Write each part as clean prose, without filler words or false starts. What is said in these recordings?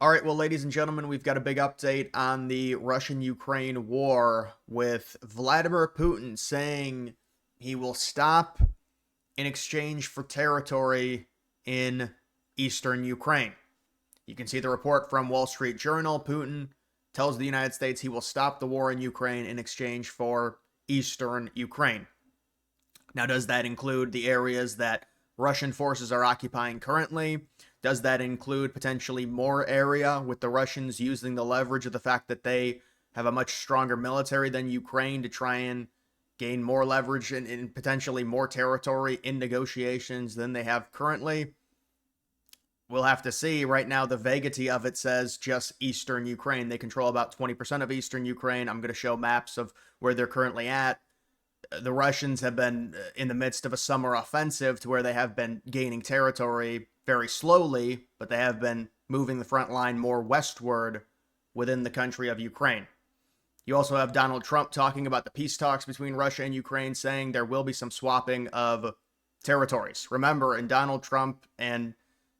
All right, well, ladies and gentlemen, we've got a big update on the Russian-Ukraine war with Vladimir Putin saying he will stop in exchange for territory in eastern Ukraine. You can see the report from Wall Street Journal. Putin tells the United States he will stop the war in Ukraine in exchange for eastern Ukraine. Now, does that include the areas that Russian forces are occupying currently? Does that include potentially more area with the Russians using the leverage of the fact that they have a much stronger military than Ukraine to try and gain more leverage and potentially more territory in negotiations than they have currently? We'll have to see. Right now, the vaguity of it says just eastern Ukraine. They control about 20% of eastern Ukraine. I'm going to show maps of where they're currently at. The Russians have been in the midst of a summer offensive to where they have been gaining territory very slowly, but they have been moving the front line more westward within the country of Ukraine. You also have Donald Trump talking about the peace talks between Russia and Ukraine, saying there will be some swapping of territories. Remember, in Donald Trump and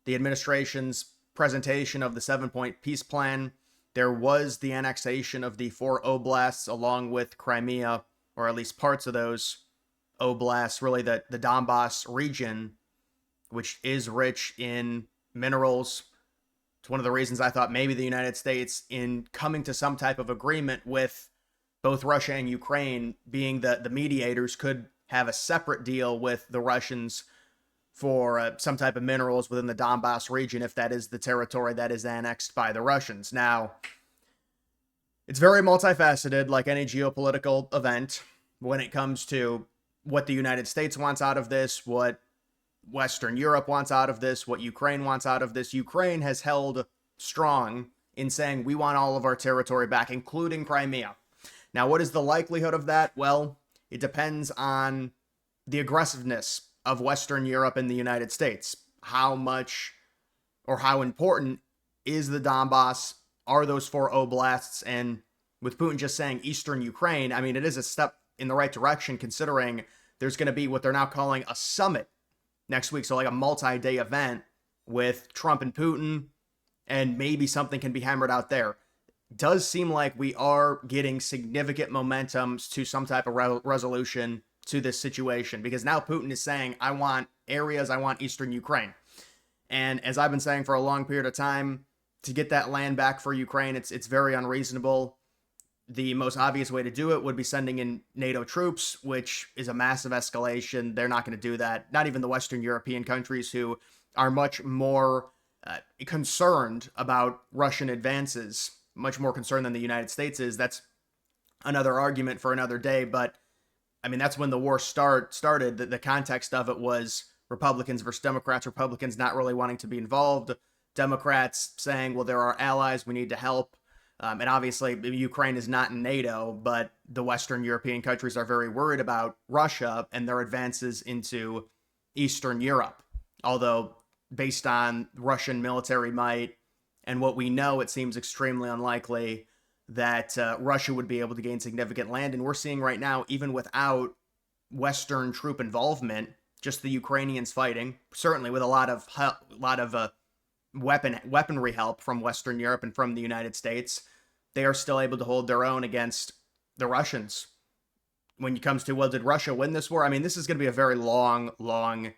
the administration's presentation of the 7-point peace plan, there was the annexation of the 4 oblasts along with Crimea, or at least parts of those oblasts, really the Donbass region, which is rich in minerals. It's one of the reasons I thought maybe the United States, in coming to some type of agreement with both Russia and Ukraine, being the mediators, could have a separate deal with the Russians for some type of minerals within the Donbass region, if that is the territory that is annexed by the Russians. Now, it's very multifaceted, like any geopolitical event, when it comes to what the United States wants out of this, what Western Europe wants out of this, what Ukraine wants out of this. Ukraine has held strong in saying we want all of our territory back, including Crimea. Now, what is the likelihood of that? Well, it depends on the aggressiveness of Western Europe and the United States. How much or how important is the Donbass? Are those 4 oblasts? And with Putin just saying Eastern Ukraine, I mean, it is a step in the right direction, considering there's going to be what they're now calling a summit next week. So like a multi-day event with Trump and Putin, and maybe something can be hammered out there. Does seem like we are getting significant momentums to some type of resolution to this situation, because now Putin is saying, I want areas, I want Eastern Ukraine. And as I've been saying for a long period of time, to get that land back for Ukraine, it's very unreasonable. The most obvious way to do it would be sending in NATO troops, which is a massive escalation. They're not going to do that. Not even the Western European countries, who are much more concerned about Russian advances, much more concerned than the United States is. That's another argument for another day. But I mean, that's when the war started. The context of it was Republicans versus Democrats. Republicans not really wanting to be involved. Democrats saying, well, they're our allies, we need to help. And obviously, Ukraine is not in NATO, but the Western European countries are very worried about Russia and their advances into Eastern Europe. Although, based on Russian military might and what we know, it seems extremely unlikely that Russia would be able to gain significant land. And we're seeing right now, even without Western troop involvement, just the Ukrainians fighting, certainly with a lot of weaponry help from Western Europe and from the United States, they are still able to hold their own against the Russians. When it comes to, well, did Russia win this war? I mean, this is going to be a very long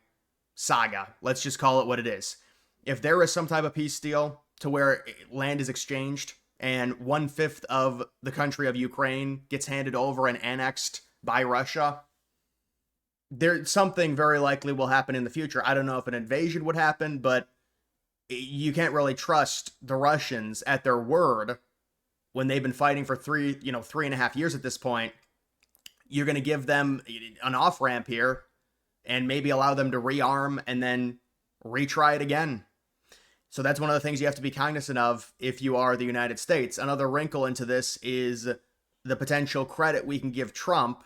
saga. Let's just call it what it is. If there is some type of peace deal to where land is exchanged and 1/5 of the country of Ukraine gets handed over and annexed by Russia, something very likely will happen in the future. I don't know if an invasion would happen, but you can't really trust the Russians at their word when they've been fighting for 3.5 years at this point. You're going to give them an off-ramp here and maybe allow them to rearm and then retry it again. So that's one of the things you have to be cognizant of if you are the United States. Another wrinkle into this is the potential credit we can give Trump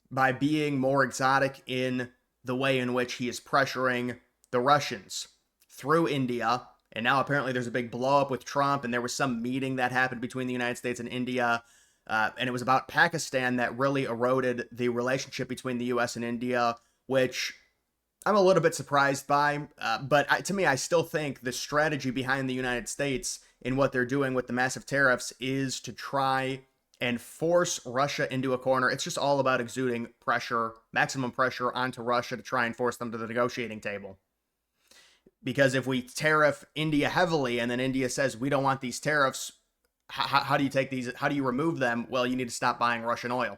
by being more exotic in the way in which he is pressuring the Russians through India. And now apparently there's a big blow up with Trump, and there was some meeting that happened between the United States and India. And it was about Pakistan that really eroded the relationship between the U.S. and India, which I'm a little bit surprised by, to me, I still think the strategy behind the United States in what they're doing with the massive tariffs is to try and force Russia into a corner. It's just all about exuding pressure, maximum pressure onto Russia to try and force them to the negotiating table. Because if we tariff India heavily and then India says we don't want these tariffs, how do you take these? How do you remove them? Well, you need to stop buying Russian oil.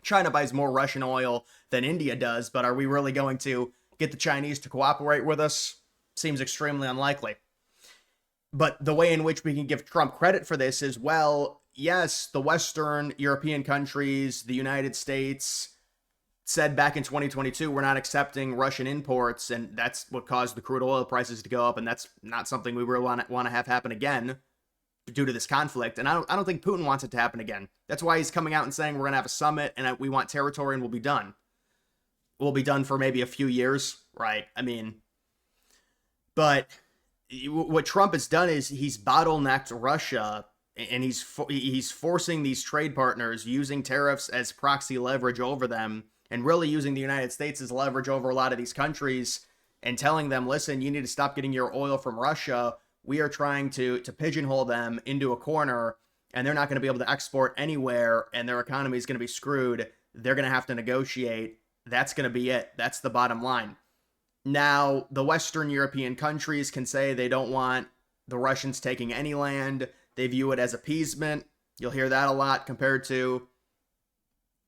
China buys more Russian oil than India does, but are we really going to get the Chinese to cooperate with us? Seems extremely unlikely. But the way in which we can give Trump credit for this is, well, yes, the Western European countries, the United States, said back in 2022, we're not accepting Russian imports, and that's what caused the crude oil prices to go up, and that's not something we really want to have happen again due to this conflict. And I don't think Putin wants it to happen again. That's why he's coming out and saying we're going to have a summit and we want territory and we'll be done. We'll be done for maybe a few years, right? I mean, but what Trump has done is he's bottlenecked Russia, and he's forcing these trade partners using tariffs as proxy leverage over them, and really using the United States as leverage over a lot of these countries, and telling them, listen, you need to stop getting your oil from Russia. We are trying to pigeonhole them into a corner, and they're not going to be able to export anywhere, and their economy is going to be screwed. They're going to have to negotiate. That's going to be it. That's the bottom line. Now, the Western European countries can say they don't want the Russians taking any land. They view it as appeasement. You'll hear that a lot compared to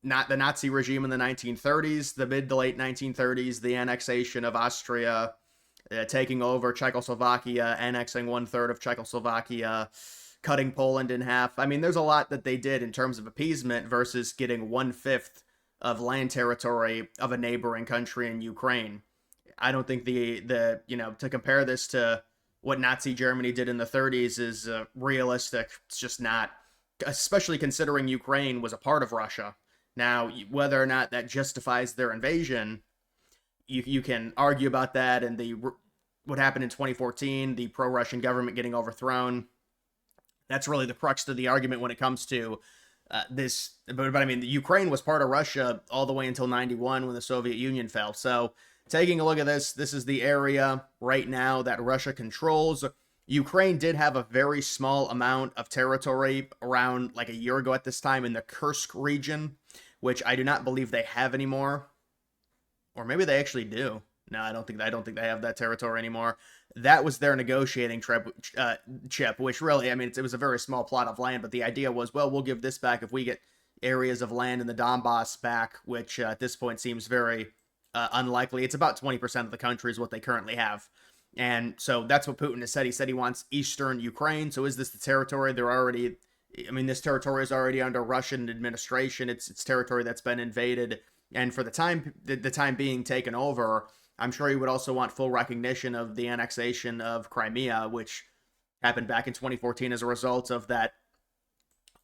not the Nazi regime in the 1930s, the mid to late 1930s, the annexation of Austria, taking over Czechoslovakia, annexing 1/3 of Czechoslovakia, cutting Poland in half. I mean, there's a lot that they did in terms of appeasement versus getting 1/5 of land territory of a neighboring country in Ukraine. I don't think the to compare this to what Nazi Germany did in the 30s is realistic. It's just not, especially considering Ukraine was a part of Russia. Now, whether or not that justifies their invasion, you can argue about that, and what happened in 2014, the pro-Russian government getting overthrown. That's really the crux of the argument when it comes to this. But I mean, the Ukraine was part of Russia all the way until 91 when the Soviet Union fell. So taking a look at this is the area right now that Russia controls. Ukraine did have a very small amount of territory around like a year ago at this time in the Kursk region, which I do not believe they have anymore. Or maybe they actually do. No, I don't think they have that territory anymore. That was their negotiating chip, which really, I mean, it was a very small plot of land, but the idea was, well, we'll give this back if we get areas of land in the Donbass back, which at this point seems very unlikely. It's about 20% of the country is what they currently have. And so that's what Putin has said. He said he wants eastern Ukraine. So is this the territory this territory is already under Russian administration. It's territory that's been invaded and for the time being taken over. I'm sure he would also want full recognition of the annexation of Crimea, which happened back in 2014 as a result of that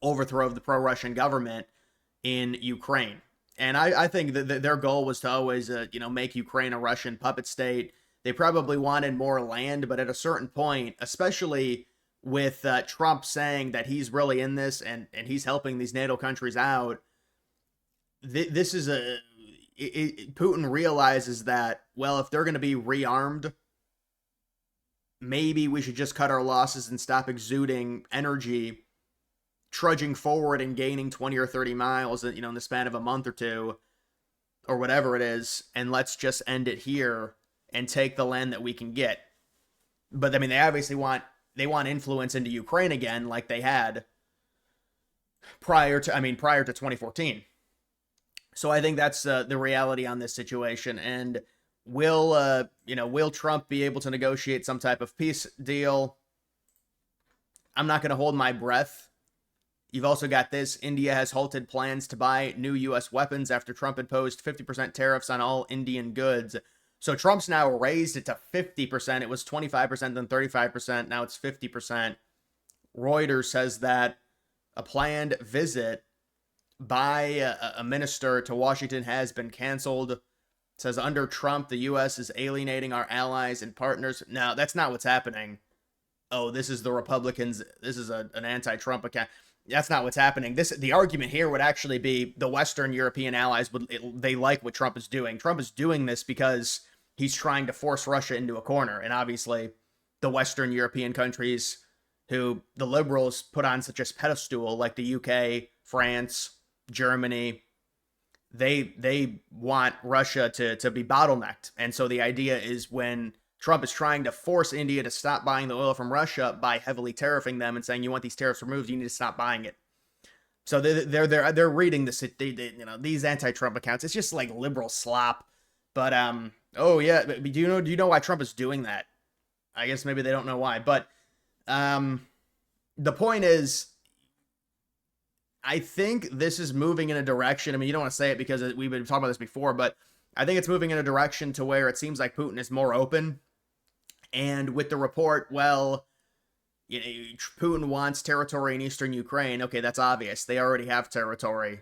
overthrow of the pro-Russian government in Ukraine. And I think that their goal was to always, make Ukraine a Russian puppet state. They probably wanted more land, but at a certain point, especially with Trump saying that he's really in this and he's helping these NATO countries out, this is Putin realizes that, well, if they're going to be rearmed, maybe we should just cut our losses and stop exuding energy, trudging forward and gaining 20 or 30 miles, in the span of a month or two, or whatever it is, and let's just end it here and take the land that we can get. But I mean, they obviously want influence into Ukraine again, like they had prior to 2014. So I think that's the reality on this situation. And will Trump be able to negotiate some type of peace deal? I'm not going to hold my breath. You've also got this. India has halted plans to buy new U.S. weapons after Trump imposed 50% tariffs on all Indian goods. So Trump's now raised it to 50%. It was 25%, then 35%. Now it's 50%. Reuters says that a planned visit by a minister to Washington has been canceled. It says under Trump, the U.S. is alienating our allies and partners. Now, that's not what's happening. Oh, this is the Republicans. This is an anti-Trump account. That's not what's happening. The argument here would actually be the Western European allies they like what Trump is doing. Trump is doing this because he's trying to force Russia into a corner. And obviously, the Western European countries who the liberals put on such a pedestal, like the UK, France, Germany, they want Russia to be bottlenecked. And so the idea is when Trump is trying to force India to stop buying the oil from Russia by heavily tariffing them and saying you want these tariffs removed, you need to stop buying it. So they're reading this, these anti-Trump accounts. It's just like liberal slop. But oh yeah, do you know why Trump is doing that? I guess maybe they don't know why. But the point is, I think this is moving in a direction. I mean, you don't want to say it because we've been talking about this before, but I think it's moving in a direction to where it seems like Putin is more open. And with the report, well, Putin wants territory in eastern Ukraine. Okay, that's obvious. They already have territory.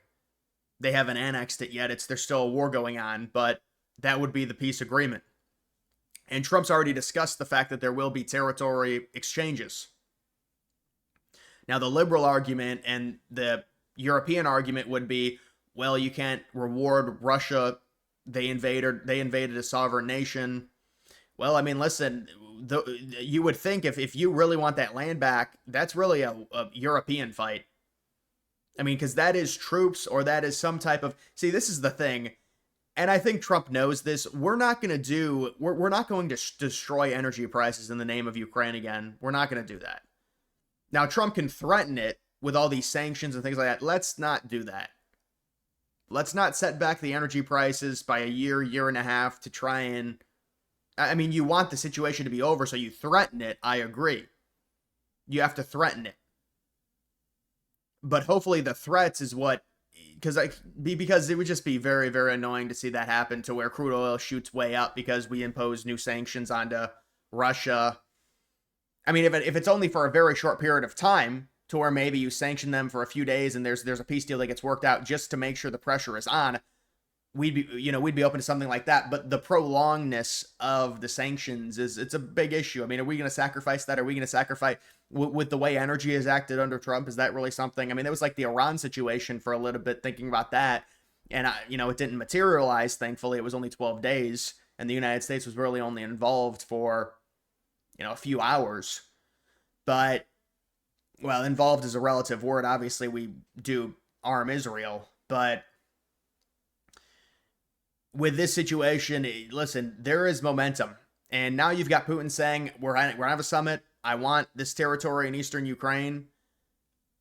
They haven't annexed it yet. There's still a war going on, but that would be the peace agreement. And Trump's already discussed the fact that there will be territory exchanges. Now, the liberal argument and the European argument would be, well, you can't reward Russia. They invaded a sovereign nation. Well, I mean, listen, you would think if you really want that land back, that's really a European fight. I mean, because that is troops or that is some type of... See, this is the thing. And I think Trump knows this. We're not going to destroy energy prices in the name of Ukraine again. We're not going to do that. Now, Trump can threaten it with all these sanctions and things like that. Let's not do that. Let's not set back the energy prices by a year and a half to try and... I mean, you want the situation to be over, so you threaten it. I agree. You have to threaten it. But hopefully the threats is what... Because it would just be very, very annoying to see that happen to where crude oil shoots way up because we impose new sanctions onto Russia. I mean, if it's only for a very short period of time, to where maybe you sanction them for a few days and there's a peace deal that gets worked out just to make sure the pressure is on, we'd be open to something like that. But the prolongedness of the sanctions it's a big issue. I mean, are we going to sacrifice that? Are we going to sacrifice with the way energy is acted under Trump? Is that really something? I mean, it was like the Iran situation for a little bit, thinking about that, and it didn't materialize. Thankfully, it was only 12 days, and the United States was really only involved for a few hours. But, well, involved is a relative word. Obviously, we do arm Israel, but with this situation, listen, there is momentum. And now you've got Putin saying, we're going to have a summit. I want this territory in eastern Ukraine.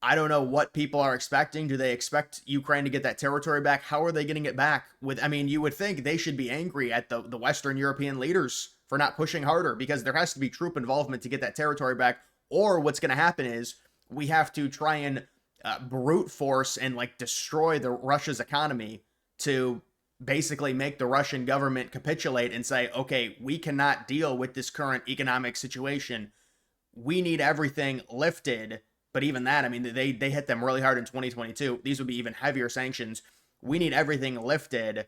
I don't know what people are expecting. Do they expect Ukraine to get that territory back? How are they getting it back? You would think they should be angry at the Western European leaders for not pushing harder, because there has to be troop involvement to get that territory back. Or what's going to happen is we have to try and brute force and destroy Russia's economy to basically make the Russian government capitulate and say, okay, we cannot deal with this current economic situation. We need everything lifted. But even that, I mean, they hit them really hard in 2022. These would be even heavier sanctions. We need everything lifted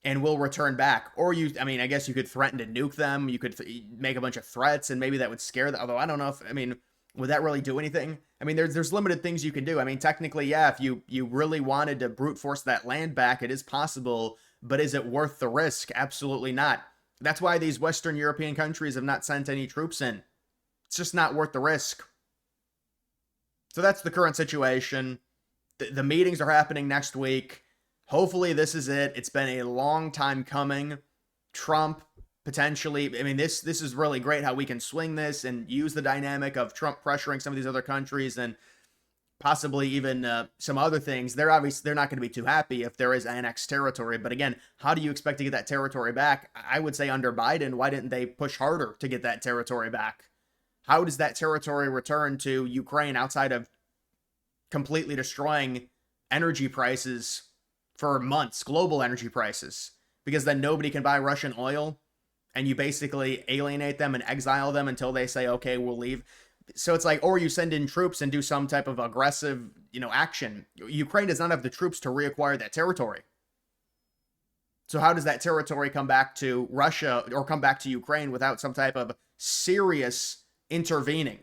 and we'll return back. Or I guess you could threaten to nuke them. You could make a bunch of threats and maybe that would scare them. Although I don't know would that really do anything? I mean, there's limited things you can do. I mean, technically, yeah, if you really wanted to brute force that land back, it is possible. But is it worth the risk? Absolutely not. That's why these Western European countries have not sent any troops in. It's just not worth the risk. So that's the current situation. The meetings are happening next week. Hopefully this is it. It's been a long time coming. Trump potentially, this is really great how we can swing this and use the dynamic of Trump pressuring some of these other countries and possibly even some other things. They're not going to be too happy if there is annexed territory. But again, how do you expect to get that territory back? I would say under Biden, why didn't they push harder to get that territory back? How does that territory return to Ukraine outside of completely destroying energy prices for months, global energy prices? Because then nobody can buy Russian oil and you basically alienate them and exile them until they say, okay, we'll leave. So it's or you send in troops and do some type of aggressive, action. Ukraine does not have the troops to reacquire that territory. So how does that territory come back to Russia or come back to Ukraine without some type of serious intervening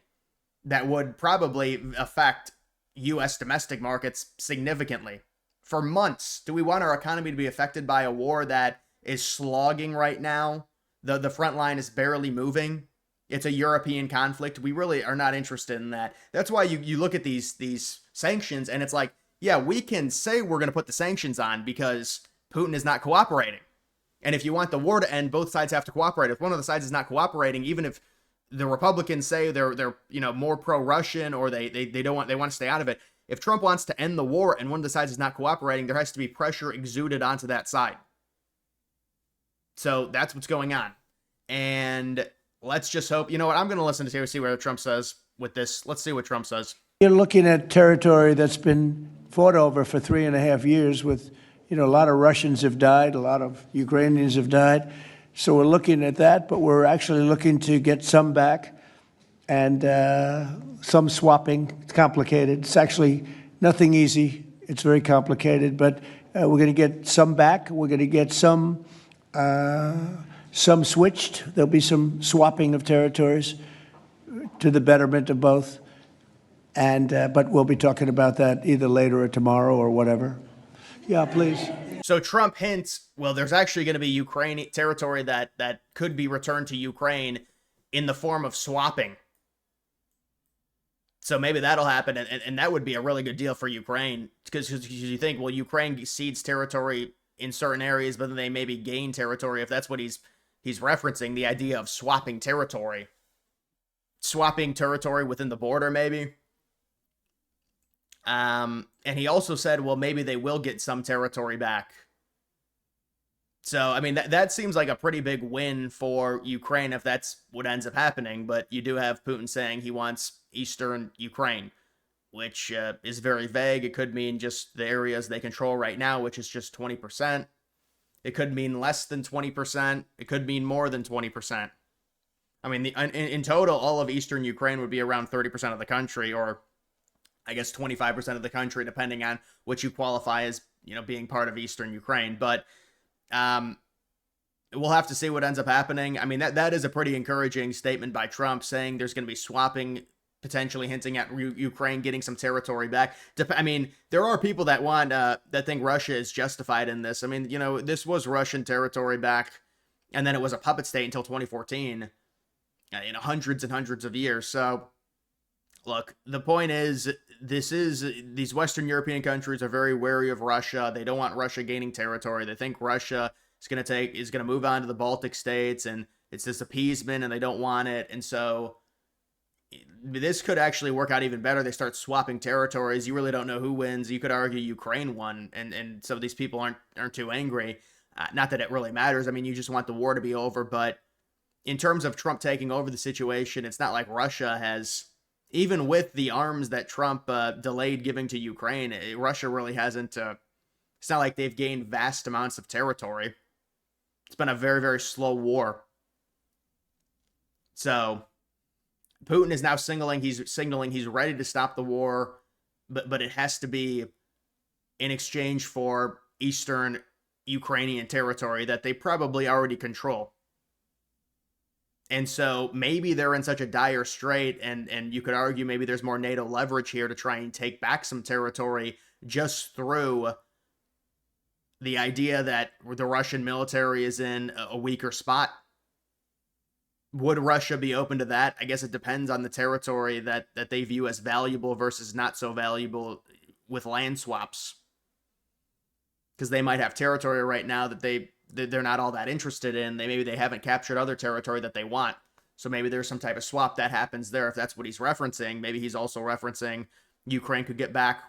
that would probably affect U.S. domestic markets significantly? For months, do we want our economy to be affected by a war that is slogging right now The front line is barely moving. It's a European conflict. We really are not interested in that. That's why you look at these sanctions and it's like, yeah, we can say we're going to put the sanctions on because Putin is not cooperating. And if you want the war to end, both sides have to cooperate. If one of the sides is not cooperating, even if the Republicans say they're more pro-Russian or they want to stay out of it, if Trump wants to end the war and one of the sides is not cooperating, there has to be pressure exuded onto that side. So that's what's going on. And let's just hope, you know what, I'm going to listen to see what Trump says with this. Let's see what Trump says. You're looking at territory that's been fought over for 3.5 years with, a lot of Russians have died, a lot of Ukrainians have died. So we're looking at that, but we're actually looking to get some back and some swapping. It's complicated. It's actually nothing easy. It's very complicated, but we're going to get some back. We're going to get some switched. There'll be some swapping of territories to the betterment of both. And but we'll be talking about that either later or tomorrow or whatever. Yeah, please. So Trump hints, well, there's actually going to be Ukraine territory that could be returned to Ukraine in the form of swapping. So maybe that'll happen, and that would be a really good deal for Ukraine, because you think, well, Ukraine cedes territory in certain areas, but then they maybe gain territory. If that's what he's referencing, the idea of swapping territory within the border, maybe. And he also said, well, maybe they will get some territory back. So, I mean, that seems like a pretty big win for Ukraine if that's what ends up happening. But you do have Putin saying he wants eastern Ukraine, which is very vague. It could mean just the areas they control right now, which is just 20%. It could mean less than 20%. It could mean more than 20%. I mean, in total, all of eastern Ukraine would be around 30% of the country, or I guess 25% of the country, depending on what you qualify as, being part of eastern Ukraine. But we'll have to see what ends up happening. I mean, that is a pretty encouraging statement by Trump, saying there's going to be swapping, potentially hinting at Ukraine getting some territory back. I mean, there are people that that think Russia is justified in this. I mean, this was Russian territory back, and then it was a puppet state until 2014, hundreds and hundreds of years. So, look, the point is, these Western European countries are very wary of Russia. They don't want Russia gaining territory. They think Russia is going to move on to the Baltic states, and it's this appeasement, and they don't want it. And so this could actually work out even better. They start swapping territories. You really don't know who wins. You could argue Ukraine won, and so these people aren't too angry. Not that it really matters. I mean, you just want the war to be over. But in terms of Trump taking over the situation, it's not like Russia has, even with the arms that Trump delayed giving to Ukraine, Russia really hasn't, it's not like they've gained vast amounts of territory. It's been a very, very slow war. So Putin is now signaling he's ready to stop the war, but it has to be in exchange for eastern Ukrainian territory that they probably already control. And so maybe they're in such a dire strait, and you could argue maybe there's more NATO leverage here to try and take back some territory just through the idea that the Russian military is in a weaker spot. Would Russia be open to that? I guess it depends on the territory that they view as valuable versus not so valuable with land swaps. Because they might have territory right now that they're not all that interested in. Maybe they haven't captured other territory that they want. So maybe there's some type of swap that happens there, if that's what he's referencing. Maybe he's also referencing Ukraine could get back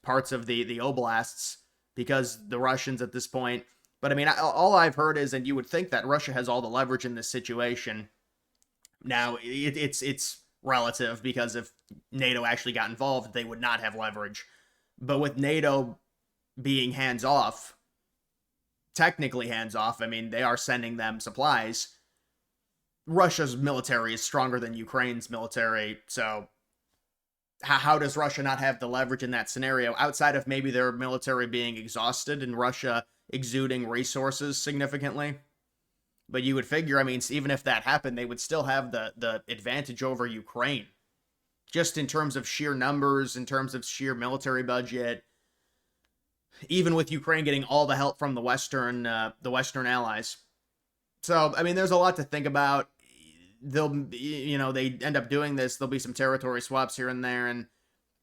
parts of the oblasts because the Russians at this point. But I mean, all I've heard is, and you would think that Russia has all the leverage in this situation. Now, it's relative, because if NATO actually got involved, they would not have leverage. But with NATO being hands-off, technically hands-off, I mean, they are sending them supplies. Russia's military is stronger than Ukraine's military, so how does Russia not have the leverage in that scenario, outside of maybe their military being exhausted and Russia exuding resources significantly? But you would figure, I mean, even if that happened, they would still have the advantage over Ukraine, just in terms of sheer numbers, in terms of sheer military budget, even with Ukraine getting all the help from the Western allies. So, I mean, there's a lot to think about. They end up doing this. There'll be some territory swaps here and there, and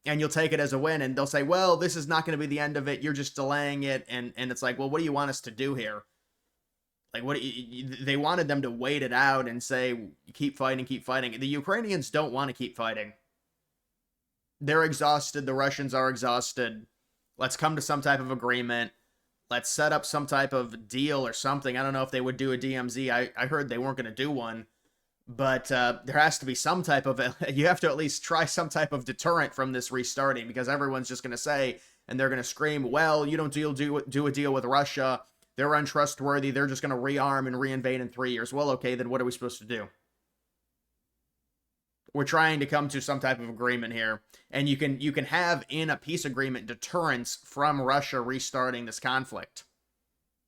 you'll take it as a win. And they'll say, well, this is not going to be the end of it. You're just delaying it. And it's like, well, what do you want us to do here? Like, they wanted them to wait it out and say, keep fighting, keep fighting. The Ukrainians don't want to keep fighting. They're exhausted. The Russians are exhausted. Let's come to some type of agreement. Let's set up some type of deal or something. I don't know if they would do a DMZ. I heard they weren't going to do one. But there has to be some type of, you have to at least try some type of deterrent from this restarting, because everyone's just going to say, and they're going to scream, well, you don't do a deal with Russia. They're untrustworthy. They're just going to rearm and reinvade in 3 years. Well, okay, then what are we supposed to do? We're trying to come to some type of agreement here. And you can have in a peace agreement deterrence from Russia restarting this conflict.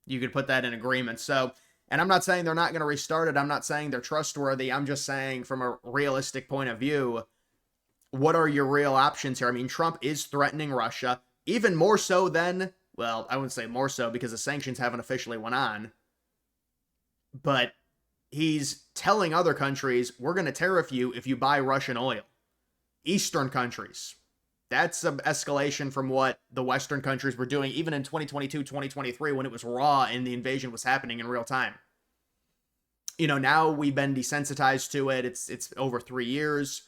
You could put that in agreement. So, and I'm not saying they're not going to restart it. I'm not saying they're trustworthy. I'm just saying from a realistic point of view, what are your real options here? I mean, Trump is threatening Russia, even more so than, well, I wouldn't say more so because the sanctions haven't officially went on. But he's telling other countries, we're going to tariff you if you buy Russian oil. Eastern countries. That's an escalation from what the Western countries were doing even in 2022, 2023 when it was raw and the invasion was happening in real time. Now we've been desensitized to it. It's over 3 years.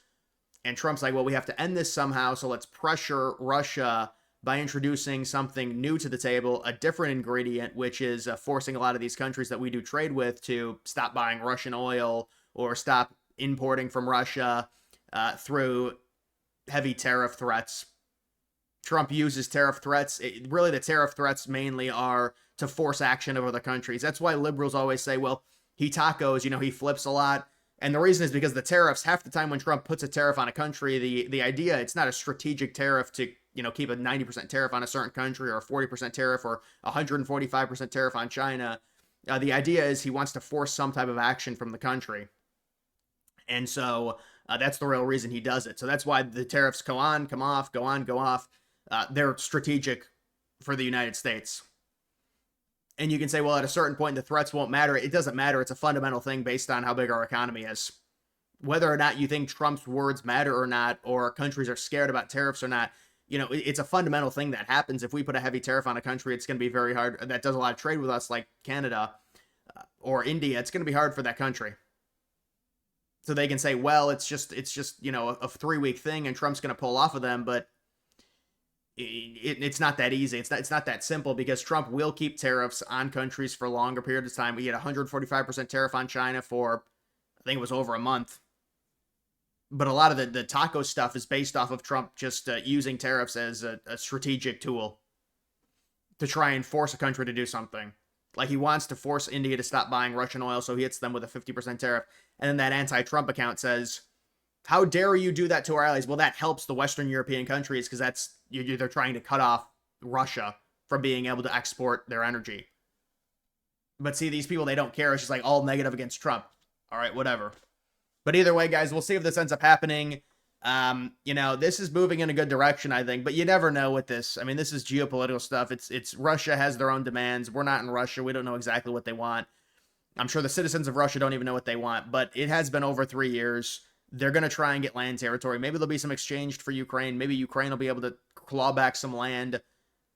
And Trump's like, well, we have to end this somehow, so let's pressure Russia by introducing something new to the table, a different ingredient, which is forcing a lot of these countries that we do trade with to stop buying Russian oil or stop importing from Russia through heavy tariff threats. Trump uses tariff threats. Really, the tariff threats mainly are to force action of other countries. That's why liberals always say, well, he tacos, he flips a lot. And the reason is because the tariffs, half the time when Trump puts a tariff on a country, the idea, it's not a strategic tariff to, keep a 90% tariff on a certain country or a 40% tariff or 145% tariff on China. The idea is he wants to force some type of action from the country. And so that's the real reason he does it. So that's why the tariffs go on, come off, go on, go off. They're strategic for the United States. And you can say, well, at a certain point, the threats won't matter. It doesn't matter. It's a fundamental thing based on how big our economy is. Whether or not you think Trump's words matter or not, or countries are scared about tariffs or not, it's a fundamental thing that happens. If we put a heavy tariff on a country, it's going to be very hard. That does a lot of trade with us, like Canada or India. It's going to be hard for that country. So they can say, well, it's just a 3-week thing and Trump's going to pull off of them. But it's not that easy. It's not that simple, because Trump will keep tariffs on countries for longer periods of time. We had 145% tariff on China for, I think it was over a month. But a lot of the taco stuff is based off of Trump just using tariffs as a strategic tool to try and force a country to do something. Like he wants to force India to stop buying Russian oil, so he hits them with a 50% tariff. And then that anti-Trump account says, how dare you do that to our allies? Well, that helps the Western European countries because they're trying to cut off Russia from being able to export their energy. But see, these people, they don't care. It's just like all negative against Trump. All right, whatever. But either way, guys, we'll see if this ends up happening. This is moving in a good direction, I think. But you never know with this. I mean, this is geopolitical stuff. It's Russia has their own demands. We're not in Russia. We don't know exactly what they want. I'm sure the citizens of Russia don't even know what they want. But it has been over 3 years. They're going to try and get land territory. Maybe there'll be some exchange for Ukraine. Maybe Ukraine will be able to claw back some land.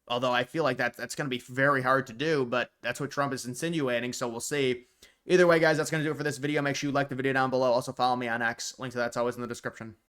Although I feel like that's going to be very hard to do. But that's what Trump is insinuating. So we'll see. Either way, guys, that's going to do it for this video. Make sure you like the video down below. Also follow me on X. Link to that's always in the description.